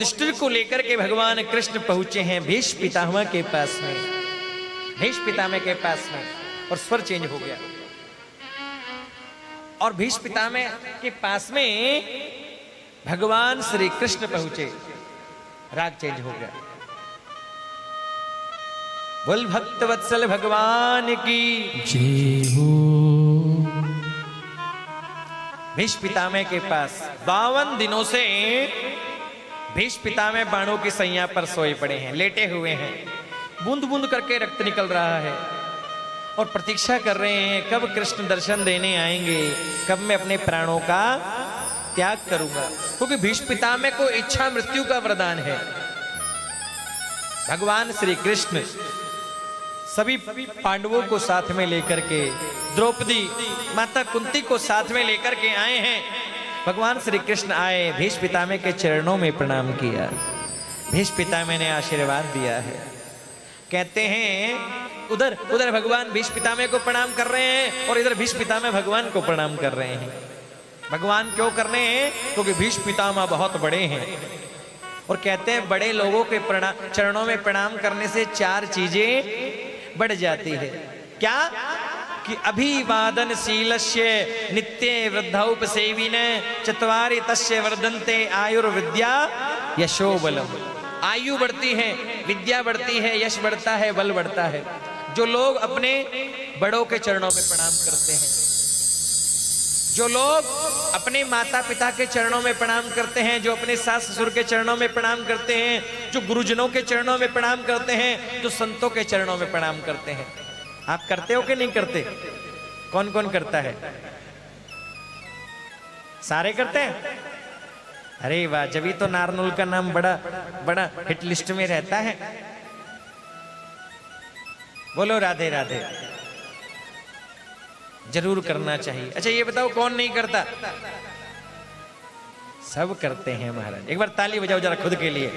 युधिष्ठिर को लेकर के भगवान कृष्ण पहुंचे हैं भीष्म पितामह के पास में, भीष्म पितामह के पास में, और स्वर चेंज हो गया। और भीष्म पितामह के पास में भगवान श्री कृष्ण पहुंचे, राग चेंज हो गया। बोल भक्त वत्सल भगवान की जय हो। भीष्म पितामह के पास 52 दिनों से भीष्म पितामह बाणों की सैया पर सोए पड़े हैं, लेटे हुए हैं, बूंद बूंद करके रक्त निकल रहा है और प्रतीक्षा कर रहे हैं कब कृष्ण दर्शन देने आएंगे, कब मैं अपने प्राणों का त्याग करूंगा, क्योंकि भीष्म पितामह को इच्छा मृत्यु का वरदान है। भगवान श्री कृष्ण सभी पांडवों को साथ में लेकर के, द्रौपदी माता कुंती को साथ में लेकर के आए हैं। भगवान श्री कृष्ण आए, भीष्म पितामह के चरणों में प्रणाम किया, भीष्म पितामह ने आशीर्वाद दिया है। कहते हैं उधर उधर भगवान भीष्म पितामह को प्रणाम कर रहे हैं और इधर भीष्म पितामह भगवान को प्रणाम कर रहे हैं। भगवान क्यों कर रहे हैं? क्योंकि भीष्म पितामह बहुत बड़े हैं और कहते हैं बड़े लोगों के चरणों में प्रणाम करने से 4 चीजें बढ़ जाती है। क्या? कि अभिवादनशीलस्य नित्ये वृद्धौपसेविने चत्वारि तस्य वर्धन्ते आयुर्विद्या यशो बलम। आयु बढ़ती है, विद्या बढ़ती है, यश बढ़ता है, बल बढ़ता है। जो लोग अपने बड़ों के चरणों में प्रणाम करते हैं, जो लोग अपने माता पिता के चरणों में प्रणाम करते हैं, जो अपने सास ससुर के चरणों में प्रणाम करते हैं, जो गुरुजनों के चरणों में प्रणाम करते हैं, जो संतों के चरणों में प्रणाम करते हैं। आप करते हो कि नहीं करते? कौन कौन करता है? सारे करते हैं? अरे वाह, जब तो नारनूल का नाम बड़ा बड़ा हिट लिस्ट में रहता है। बोलो राधे राधे। जरूर करना चाहिए। अच्छा ये बताओ कौन नहीं करता? सब करते हैं महाराज। एक बार ताली बजाओ जरा खुद के लिए।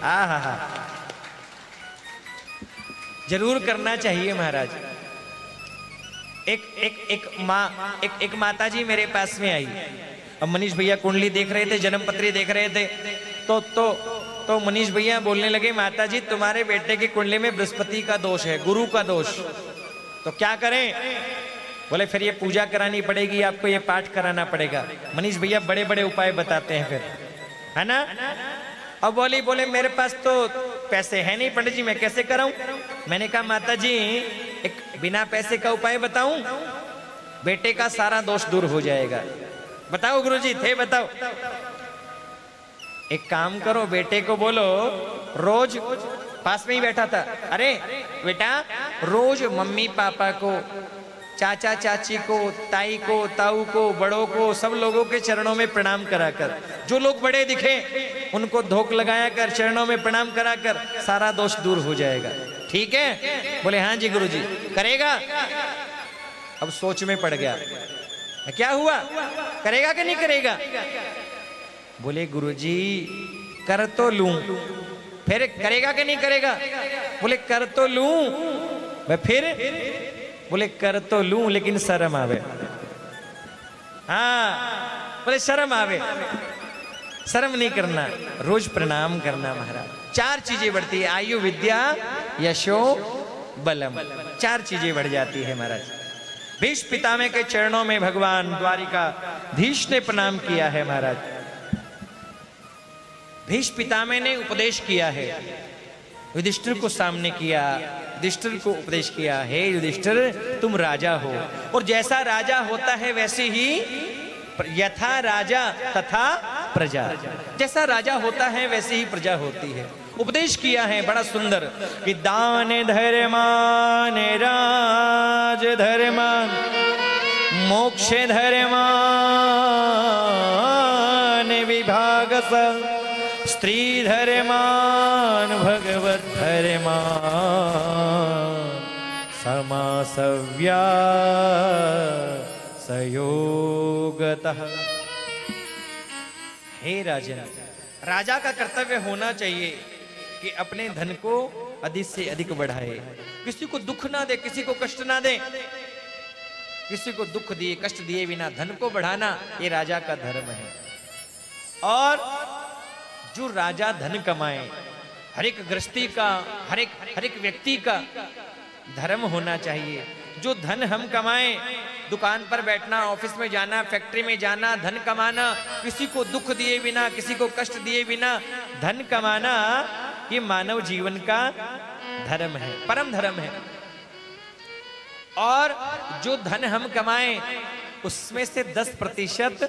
हा जरूर करना चाहिए महाराज। एक माता जी मेरे पास में आई। अब मनीष भैया कुंडली देख रहे थे, जन्मपत्री देख रहे थे, तो मनीष भैया बोलने लगे, माता जी तुम्हारे बेटे की कुंडली में बृहस्पति का दोष है, गुरु का दोष, तो क्या करें? बोले फिर ये पूजा करानी पड़ेगी, आपको ये पाठ कराना पड़ेगा। मनीष भैया बड़े बड़े उपाय बताते हैं फिर, है ना? अब बोले मेरे पास तो पैसे है नहीं पंडित जी, मैं कैसे कराऊं? मैंने कहा माता जी एक बिना पैसे का उपाय बताऊं, बेटे का सारा दोष दूर हो जाएगा। बताओ गुरुजी, थे बताओ। एक काम करो, बेटे को बोलो रोज, पास में ही बैठा था, अरे बेटा रोज मम्मी पापा को, चाचा चाची को, ताई को, ताऊ को, बड़ों को, सब लोगों के चरणों में प्रणाम कराकर, जो लोग बड़े दिखे उनको धोख लगाया कर, चरणों में प्रणाम कराकर सारा दोष दूर हो जाएगा। ठीक है? बोले हाँ जी गुरुजी। करेगा? अब सोच में पड़ गया, क्या हुआ, करेगा कि नहीं करेगा? बोले गुरुजी कर तो लूं, फिर करेगा कि नहीं करेगा? बोले कर तो लूं, फिर बोले कर तो लूं लेकिन शर्म आवे। हाँ बोले शर्म आवे, शर्म नहीं करना, रोज प्रणाम करना महाराज। 4 चीजें बढ़ती है, आयु विद्या यशो बलम, 4 चीजें बढ़ जाती है महाराज। भीष्म पितामह के चरणों में भगवान द्वारिकाधीश ने प्रणाम किया है महाराज। भीष्म पितामह ने उपदेश किया है, युधिष्ठिर को सामने किया, युधिष्ठिर को उपदेश किया है, युधिष्ठिर तुम राजा हो और जैसा राजा होता है वैसे ही, यथा राजा तथा प्रजा, जैसा राजा होता है वैसे ही प्रजा होती है। उपदेश किया है बड़ा सुंदर कि दान धर्मान राज धर्मान मोक्ष धर्मान विभाग स्त्री धर्मान भगवत धर्मान समासव्या सयोगतः। हे राजन, राजा का कर्तव्य होना चाहिए कि अपने धन को अधिक से अधिक बढ़ाए, किसी को दुख ना दे, किसी को कष्ट ना दे। किसी को दुख दिए कष्ट दिए बिना धन को बढ़ाना ये राजा का धर्म है। और जो राजा धन कमाए, हर एक गृहस्थी का, हर एक व्यक्ति का धर्म होना चाहिए। जो धन हम कमाएं, दुकान पर बैठना, ऑफिस में जाना, फैक्ट्री में जाना, धन कमाना, किसी को दुख दिए बिना, किसी को कष्ट दिए बिना धन कमाना, ये मानव जीवन का धर्म है, परम धर्म है। और जो धन हम कमाएं उसमें से 10%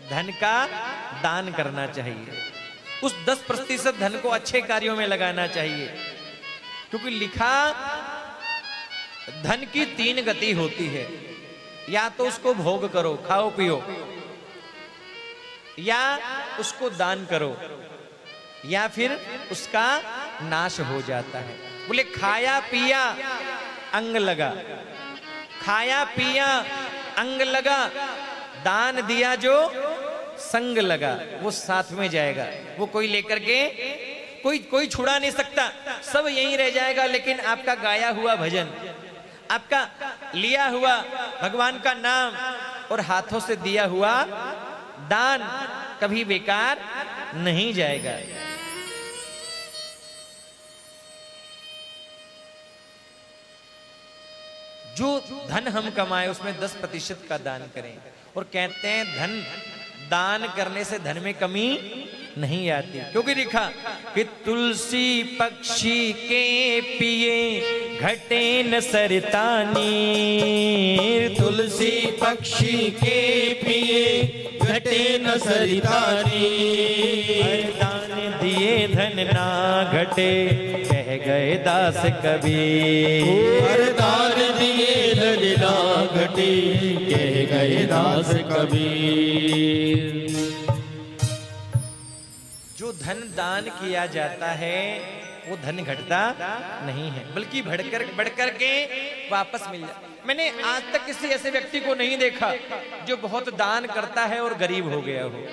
धन का दान करना चाहिए। उस 10% धन को अच्छे कार्यों में लगाना चाहिए, क्योंकि लिखा धन की 3 गति होती है। या तो उसको भोग करो, खाओ पियो, या उसको दान करो, या फिर उसका नाश हो जाता है। बोले खाया पिया अंग लगा, खाया पिया अंग लगा, दान दिया जो संग लगा, वो साथ में जाएगा। वो कोई लेकर के कोई छुड़ा नहीं सकता, सब यहीं रह जाएगा। लेकिन आपका गाया हुआ भजन, आपका लिया हुआ भगवान का नाम और हाथों से दिया हुआ दान कभी बेकार नहीं जाएगा। जो धन हम कमाए उसमें 10% का दान करें। और कहते हैं धन दान करने से धन में कमी नहीं आती, क्योंकि लिखा कि तुलसी पक्षी के पिए घटे न सरतानी, तुलसी पक्षी के पिए घटे न सरितानी। दान दिए धन ना घटे, कह गए दास कबीर। दान दिए धन ना घटे, कह गए दास कबीर। जो धन दान किया जाता है वो धन घटता नहीं है, बल्कि बढ़कर के वापस मिल जाता। मैंने आज तक किसी ऐसे व्यक्ति को नहीं देखा जो बहुत दान करता है और गरीब हो गया हो,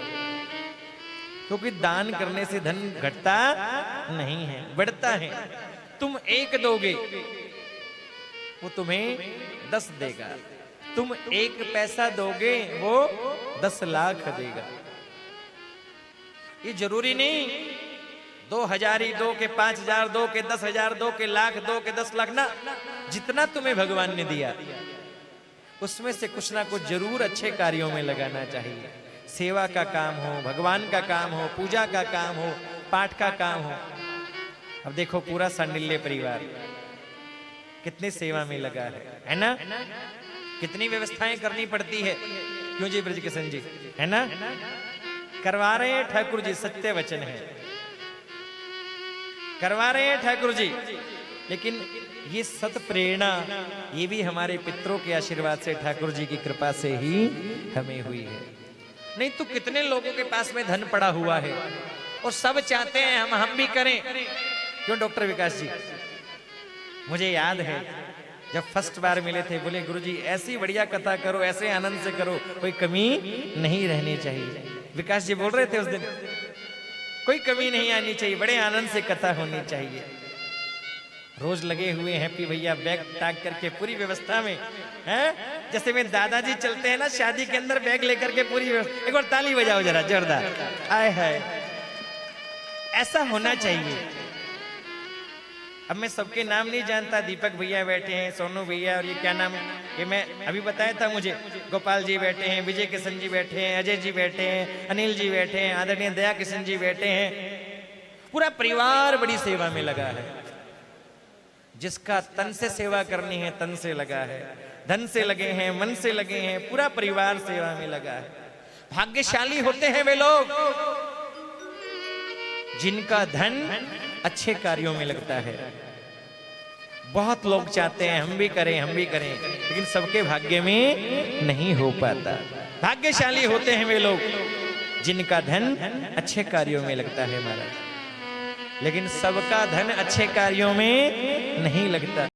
क्योंकि दान करने से धन घटता नहीं है, बढ़ता है। तुम 1 दोगे वो तुम्हें 10 देगा, तुम 1 पैसा दोगे वो 10 लाख देगा। ये जरूरी नहीं 2000 ही दो के 5000 दो के 10,000 दो के लाख दो के 10 लाख ना, जितना तुम्हें भगवान ने दिया उसमें से कुछ ना कुछ जरूर अच्छे कार्यों में लगाना चाहिए। सेवा का काम हो, भगवान का काम हो, पूजा का काम हो, पाठ का काम हो। अब देखो पूरा सांडिल्य परिवार कितनी सेवा में लगा है ना? कितनी व्यवस्थाएं करनी पड़ती है, क्यों जी ब्रजकिशन जी, है ना? करवा रहे हैं ठाकुर जी, सत्य वचन है, करवा रहे हैं ठाकुर जी। लेकिन ये सत प्रेरणा ये भी हमारे पितरों के आशीर्वाद से, ठाकुर जी की कृपा से ही हमें हुई है। नहीं तो कितने लोगों के पास में धन पड़ा हुआ है और सब चाहते हैं हम भी करें। क्यों डॉक्टर विकास जी, मुझे याद है जब फर्स्ट बार मिले थे, बोले गुरुजी ऐसी बढ़िया कथा करो, ऐसे आनंद से करो, कोई कमी नहीं रहनी चाहिए। विकास जी बोल रहे थे उस दिन, कोई कमी नहीं आनी चाहिए, बड़े आनंद से कथा होनी चाहिए। रोज लगे हुए हैप्पी भैया बैग टाक करके पूरी व्यवस्था में, हैं? जैसे में दादाजी चलते हैं ना शादी के अंदर बैग लेकर के पूरी व्यवस्था। एक बार ताली बजाओ जरा जोरदार, आए हाय, ऐसा होना चाहिए। अब मैं सबके नाम नहीं जानता, दीपक भैया बैठे हैं, सोनू भैया, और ये क्या नाम, ये मैं अभी बताया था मुझे, गोपाल जी बैठे हैं, विजय किशन जी बैठे हैं, अजय जी बैठे हैं, अनिल जी बैठे हैं, आदरणीय दया किशन जी बैठे हैं। पूरा परिवार बड़ी सेवा में लगा है। जिसका तन से सेवा करनी है तन से लगा है, धन से लगे हैं, मन से लगे हैं, पूरा परिवार सेवा में लगा है। भाग्यशाली होते हैं वे लोग जिनका धन अच्छे कार्यों में लगता है। बहुत लोग चाहते हैं हम भी करें, हम भी करें, लेकिन सबके भाग्य में नहीं हो पाता। भाग्यशाली होते हैं वे लोग जिनका धन अच्छे कार्यों में लगता है महाराज। लेकिन सबका धन अच्छे कार्यों में नहीं लगता।